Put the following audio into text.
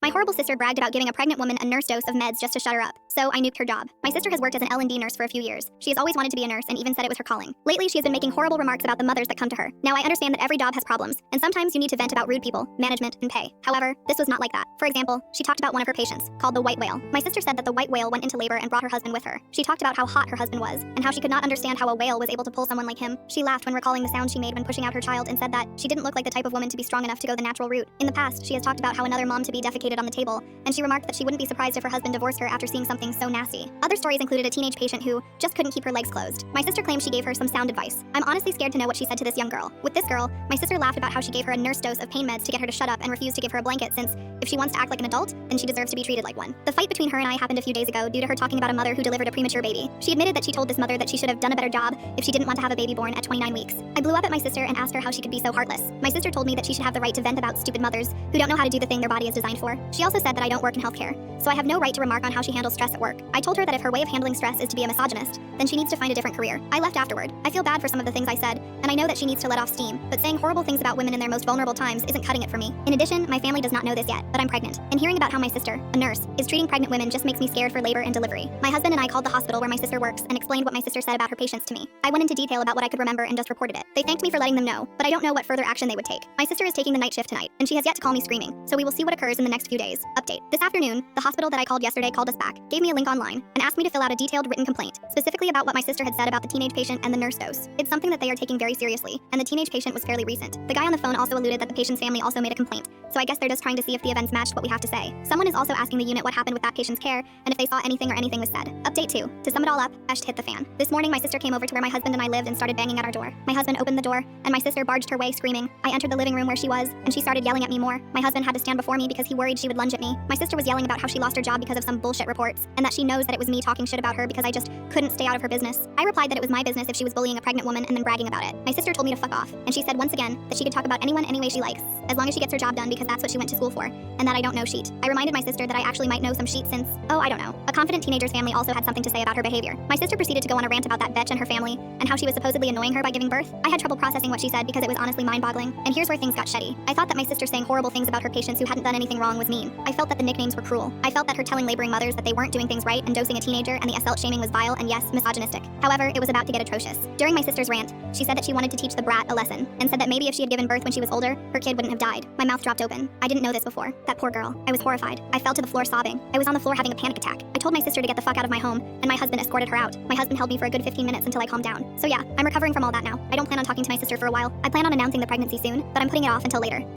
My horrible sister bragged about giving a pregnant woman a nurse dose of meds just to shut her up, so I nuked her job. My sister has worked as an L&D nurse for a few years. She has always wanted to be a nurse and even said it was her calling. Lately, she has been making horrible remarks about the mothers that come to her. Now, I understand that every job has problems, and sometimes you need to vent about rude people, management, and pay. However, this was not like that. For example, she talked about one of her patients, called the white whale. My sister said that the white whale went into labor and brought her husband with her. She talked about how hot her husband was, and how she could not understand how a whale was able to pull someone like him. She laughed when recalling the sound she made when pushing out her child and said that she didn't look like the type of woman to be strong enough to go the natural route. In the past, she has talked about how another mom-to-be defecated on the table, and she remarked that she wouldn't be surprised if her husband divorced her after seeing something so nasty. Other stories included a teenage patient who just couldn't keep her legs closed. My sister claimed she gave her some sound advice. I'm honestly scared to know what she said to this young girl. With this girl, my sister laughed about how she gave her a nurse dose of pain meds to get her to shut up and refused to give her a blanket since if she wants to act like an adult, then she deserves to be treated like one. The fight between her and I happened a few days ago due to her talking about a mother who delivered a premature baby. She admitted that she told this mother that she should have done a better job if she didn't want to have a baby born at 29 weeks. I blew up at my sister and asked her how she could be so heartless. My sister told me that she should have the right to vent about stupid mothers who don't know how to do the thing their body is designed for. She also said that I don't work in healthcare, so I have no right to remark on how she handles stress at work. I told her that if her way of handling stress is to be a misogynist, then she needs to find a different career. I left afterward. I feel bad for some of the things I said, and I know that she needs to let off steam, but saying horrible things about women in their most vulnerable times isn't cutting it for me. In addition, my family does not know this yet, but I'm pregnant. And hearing about how my sister, a nurse, is treating pregnant women just makes me scared for labor and delivery. My husband and I called the hospital where my sister works and explained what my sister said about her patients to me. I went into detail about what I could remember and just reported it. They thanked me for letting them know, but I don't know what further action they would take. My sister is taking the night shift tonight, and she has yet to call me screaming, so we will see what occurs in the next few days. Update. This afternoon, the hospital that I called yesterday called us back, gave me a link online, and asked me to fill out a detailed written complaint, specifically about what my sister had said about the teenage patient and the nurse dose. It's something that they are taking very seriously, and the teenage patient was fairly recent. The guy on the phone also alluded that the patient's family also made a complaint, so I guess they're just trying to see if the events matched what we have to say. Someone is also asking the unit what happened with that patient's care, and if they saw anything or anything was said. Update 2. To sum it all up, Ash hit the fan. This morning, my sister came over to where my husband and I lived and started banging at our door. My husband opened the door, and my sister barged her way screaming. I entered the living room where she was, and she started yelling at me more. My husband had to stand before me because he worried she would lunge at me. My sister was yelling about how she lost her job because of some bullshit reports, and that she knows that it was me talking shit about her because I just couldn't stay out of her business. I replied that it was my business if she was bullying a pregnant woman and then bragging about it. My sister told me to fuck off, and she said once again that she could talk about anyone any way she likes, as long as she gets her job done because that's what she went to school for, and that I don't know sheet. I reminded my sister that I actually might know some sheet since, oh, I don't know. A confident teenager's family also had something to say about her behavior. My sister proceeded to go on a rant about that bitch and her family, and how she was supposedly annoying her by giving birth. I had trouble processing what she said because it was honestly mind-boggling, and here's where things got shitty. I thought that my sister saying horrible things about her patients who hadn't done anything wrong was mean. I felt that the nicknames were cruel. I felt that her telling laboring mothers that they weren't doing things right and dosing a teenager and the assault shaming was vile and yes, misogynistic. However, it was about to get atrocious. During my sister's rant, she said that she wanted to teach the brat a lesson, and said that maybe if she had given birth when she was older, her kid wouldn't have died. My mouth dropped open. I didn't know this before. That poor girl. I was horrified. I fell to the floor sobbing. I was on the floor having a panic attack. I told my sister to get the fuck out of my home, and my husband escorted her out. My husband held me for a good 15 minutes until I calmed down. So yeah, I'm recovering from all that now. I don't plan on talking to my sister for a while. I plan on announcing the pregnancy soon, but I'm putting it off until later.